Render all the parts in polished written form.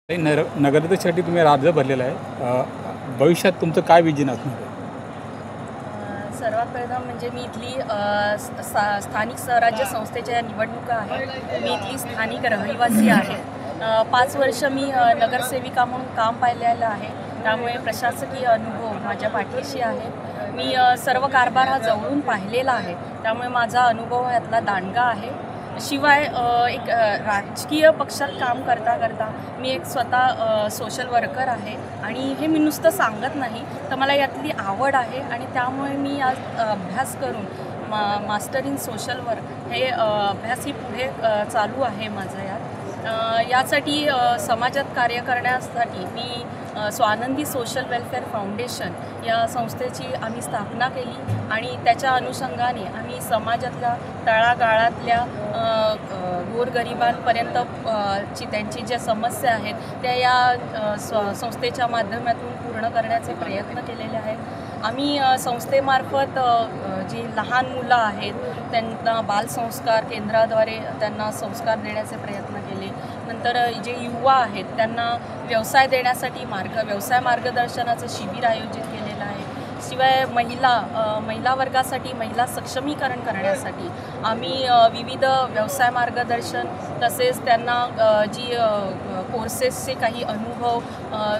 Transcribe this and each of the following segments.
नगराध्यक्षासाठी तुम्ही अर्ज भरलेला आहे. भविष्यात तुमचं काय विजन असणार आहे? सर्वात प्रथम म्हणजे मी इथली स्थानिक स्वराज्य संस्थेच्या निवडणुका आहे. मी इथली स्थानिक रहिवासी आहे. 5 वर्ष मी नगरसेविका म्हणून काम पाहिलेलं आहे. त्यामुळे प्रशासकीय अनुभव माझ्या पाठीशी आहे. मी सर्व कारभार हा जवळून पाहिलेला आहे. त्यामुळे माझा अनुभव यातला दांडगा आहे. शिवाय एक राजकीय पक्षात काम करता करता मी एक स्वतः सोशल वर्कर आहे आणि हे मी नुसतं सांगत नाही, तर मला यातली आवड आहे आणि त्यामुळे मी आज अभ्यास करून मास्टर इन सोशल वर्क हे अभ्यास ही पुढे चालू आहे माझा. यासाठी समाजात कार्य करण्यासाठी मी स्वानंदी सोशल वेलफेअर फाउंडेशन या संस्थेची आम्ही स्थापना केली आणि त्याच्या अनुषंगाने आम्ही समाजातल्या तळागाळातल्या गोरगरिबांपर्यंत त्यांची ज्या समस्या आहेत त्या या संस्थेच्या माध्यमातून पूर्ण करण्याचे प्रयत्न केलेले आहेत. आम्ही संस्थेमार्फत जी लहान मुलं आहेत त्यांना बालसंस्कार केंद्राद्वारे त्यांना संस्कार देण्याचे प्रयत्न केले. नंतर जे युवा आहेत त्यांना व्यवसाय देण्यासाठी व्यवसाय मार्गदर्शनाचं शिबिर आयोजित केलेलं आहे. शिवाय महिला वर्गासाठी महिला सक्षमीकरण करण्यासाठी आम्ही विविध व्यवसाय मार्गदर्शन तसेच त्यांना जी कोर्सेसचे काही अनुभव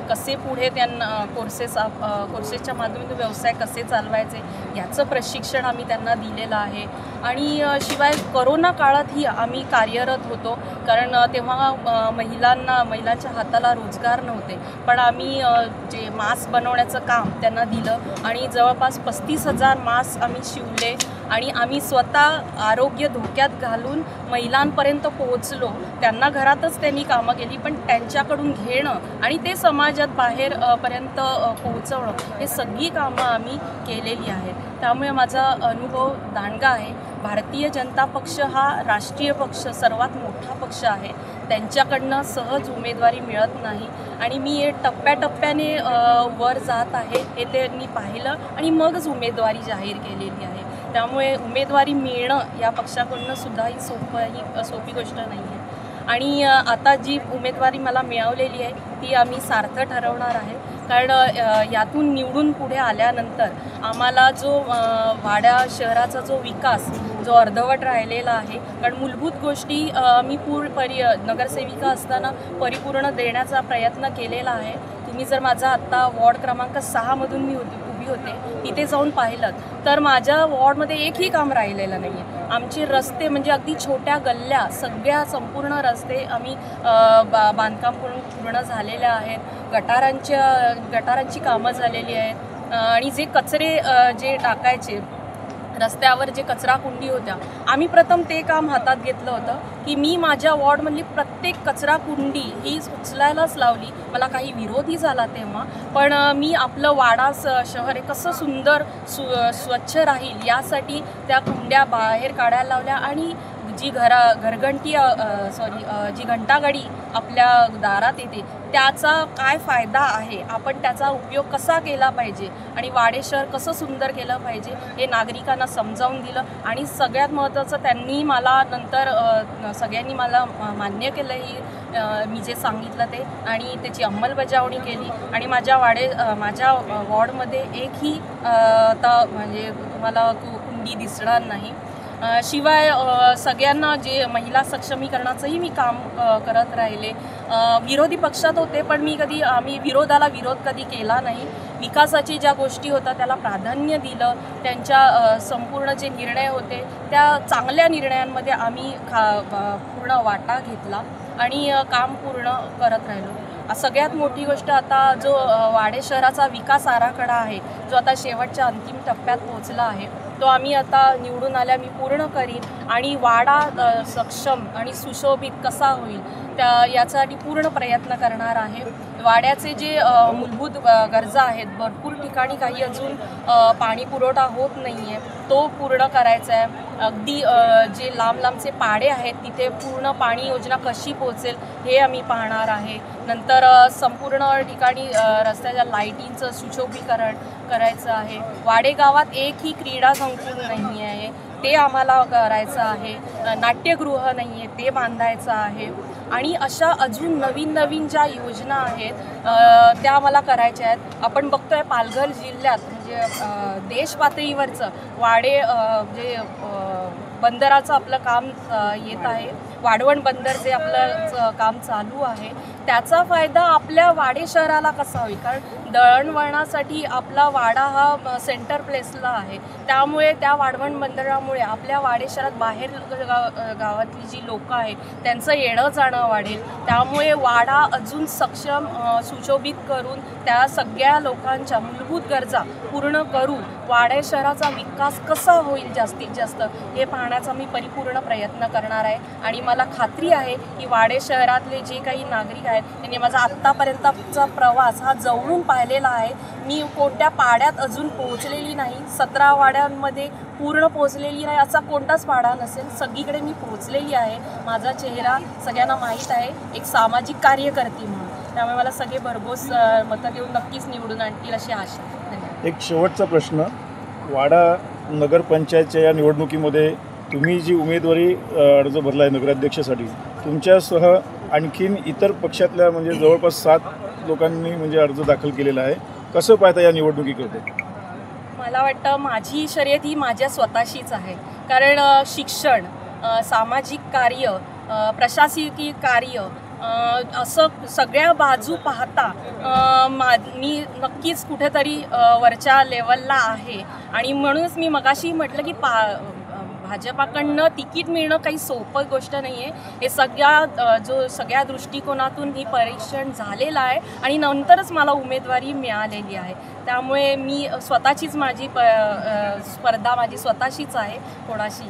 कसे पुढे त्यांना कोर्सेसच्या माध्यमातून व्यवसाय कसे चालवायचे याचं प्रशिक्षण आम्ही त्यांना दिलेलं आहे. आणि शिवाय करोना काळातही आम्ही कार्यरत होतो, कारण तेव्हा महिलांच्या हाताला रोजगार नव्हते. पण आम्ही जे मास्क बनवण्याचं काम त्यांना दिलं आणि जवळपास 35,000 मास्क आम्ही शिवले आणि आम्ही स्वतः आरोग्य धोक्यात घालून महिलांपर्यंत पोहोचलो. त्यांना घरातच त्यांनी कामं केली, पण त्यांच्याकडून घेणं आणि ते समाजात बाहेर पर्यंत पोहोचवणं हे सगळी कामं आम्ही केलेली आहेत. त्यामुळे माझा अनुभव दांडगा आहे. भारतीय जनता पक्ष हा राष्ट्रीय पक्ष सर्वात मोठा पक्ष आहे. त्यांच्याकडनं सहज उमेदवारी मिळत नाही आणि मी टप्प्याटप्प्याने वर जात आहे हे त्यांनी पाहिलं आणि मगच उमेदवारी जाहीर केलेली आहे. त्यामुळे उमेदवारी मिळणं या पक्षाकडून सुद्धा ही सोपी गोष्ट नाही आहे. आणि आता जी उमेदवारी मला मिळवलेली आहे ती आम्ही सार्थ ठरवणार आहे, कारण यातून निवडून पुढे आल्यानंतर आम्हाला जो वाड्या शहराचा जो विकास जो अर्धवट राहिलेला आहे, कारण मूलभूत गोष्टी मी नगरसेविका असताना परिपूर्ण देण्याचा प्रयत्न केलेला आहे. तुम्ही जर माझा आत्ता वॉर्ड क्रमांक 6मधून मी उभी होते तिथे जाऊन पाहिलं तर माझ्या वॉर्डमध्ये एकही काम राहिलेलं नाही आहे. आमचे रस्ते म्हणजे अगदी छोट्या गल्ल्या सगळ्या संपूर्ण रस्ते आम्ही बांधकाम करून पूर्ण झालेल्या आहेत. गटारांची कामं झालेली आहेत आणि जे कचरे जे टाकायचे रस्त्यावर जे कचरा कुंडी होत्या आम्ही प्रथम ते काम हातात घेतलं होतं की मी माझ्या वॉर्डमधली प्रत्येक कचरा कुंडी ही उचलायलाच लावली. मला काही विरोधही झाला तेव्हा, पण मी आपलं वाडा शहर हे कसं सुंदर स्वच्छ राहील यासाठी त्या कुंड्या बाहेर काढायला लावल्या आणि जी जी घंटागाडी आपल्या दारात येते त्याचा काय फायदा आहे, आपण त्याचा उपयोग कसा केला पाहिजे आणि वाडे शहर कसं सुंदर केलं पाहिजे हे नागरिकांना समजावून दिलं. आणि सगळ्यात महत्त्वाचं त्यांनी मला नंतर सगळ्यांनी मला मान्य केलं ही मी जे सांगितलं ते आणि त्याची अंमलबजावणी केली आणि माझ्या वॉर्डमध्ये एकही आता म्हणजे तुम्हाला कुंडी दिसणार नाही. शिवाय सगळ्यांना जे महिला सक्षमीकरणाचंही मी काम करत राहिले. विरोधी पक्षात होते पण आम्ही विरोधाला विरोध कधी केला नाही. विकासाची ज्या गोष्टी होत्या त्याला प्राधान्य दिलं. त्यांच्या संपूर्ण जे निर्णय होते त्या चांगल्या निर्णयांमध्ये आम्ही पूर्ण वाटा घेतला आणि काम पूर्ण करत राहिलो. सगळ्यात मोठी गोष्ट आता जो वाडे शहराचा विकास आराखडा आहे जो आता शेवटच्या अंतिम टप्प्यात पोहोचला आहे तो आम्ही आता निवडून आल्या मी पूर्ण करीन आणि वाडा सक्षम आणि सुशोभित कसा होईल यासाठी पूर्ण प्रयत्न करणार आहे. वाड्याचे जे मूलभूत गरजा आहेत भरपूर ठिकाणी काही अजून पाणी पुरवठा होत नाही आहे तो पूर्ण करायचा आहे. अगदी जे लांबचे पाडे आहेत तिथे पूर्ण पाणी योजना कशी पोहोचेल हे आम्ही पाहणार आहे. नंतर संपूर्ण ठिकाणी रस्त्याच्या लाईटिंगचं सुशोभीकरण करायचं आहे. वाडे गावात एकही क्रीडा संकुल नाही आहे ते आम्हाला करायचं आहे. नाट्यगृह नाही आहे ते बांधायचं आहे. आणि अशा अजून नवीन नवीन ज्या योजना आहेत त्या मला करायच्या आहेत. आपण बघतोय पालघर जिल्ह्यात म्हणजे देश पातळीवरचं वाडे जे बंदराचं आपलं काम येत आहे, वाढवण बंदर जे आपलं काम चालू आहे, त्याचा फायदा आपल्या वाडे शहराला कसा होईल? कारण दळणवळणासाठी आपला वाडा हा सेंटर प्लेसला आहे, त्यामुळे त्या वाढवण बंदरामुळे आपल्या वाडे शहरात बाहेर गावातली जी लोकं आहेत त्यांचं येणं जाणं वाढेल. त्यामुळे वाडा अजून सक्षम सुशोभित करून त्या सगळ्या लोकांच्या मूलभूत गरजा पूर्ण करून वाडे शहराचा विकास कसा होईल जास्तीत जास्त हे पाहण्याचा मी परिपूर्ण प्रयत्न करणार आहे. आणि मला खात्री आहे की वाडे शहरातले जे काही नागरिक आहेत त्यांनी माझा आत्तापर्यंतचा प्रवास हा जवळून पाहिलेला आहे. मी कोणत्या पाड्यात अजून पोहोचलेली नाही, 17 वाड्यांमध्ये पूर्ण पोहोचलेली नाही असा कोणताच पाडा नसेल, सगळीकडे मी पोहोचलेली आहे. माझा चेहरा सगळ्यांना माहीत आहे, एक सामाजिक कार्यकर्ती म्हणून. त्यामुळे मला सगळे भरघोस मतं देऊन नक्कीच निवडून आणतील अशी आशा. धन्यवाद. एक शेवटचा प्रश्न, वाडा नगरपंचायतच्या या निवडणुकीमध्ये तुम्ही जी उमेदवारी अर्ज भरला आहे नगराध्यक्षासाठी, तुमच्यासह आणखीन इतर पक्षातल्या म्हणजे जवळपास 7 लोकांनी म्हणजे अर्ज दाखल केलेला आहे. कसं पाहता या निवडणुकीकडे? मला वाटतं माझी शर्यत ही माझ्या स्वतःशीच आहे. कारण शिक्षण, सामाजिक कार्य, प्रशासकीय कार्य असं सगळ्या बाजू पाहता मी नक्कीच कुठेतरी वरच्या लेवलला आहे. आणि म्हणूनच मी मगाशी म्हटलं की भाजपाकडनं तिकीट मिळणं काही सोपं गोष्ट नाही आहे. हे सगळ्या दृष्टिकोनातून ही परीक्षण झालेलं आहे आणि नंतरच मला उमेदवारी मिळालेली आहे. त्यामुळे मी स्वतःचीच माझी स्पर्धा माझी स्वतःशीच आहे, कोणाशी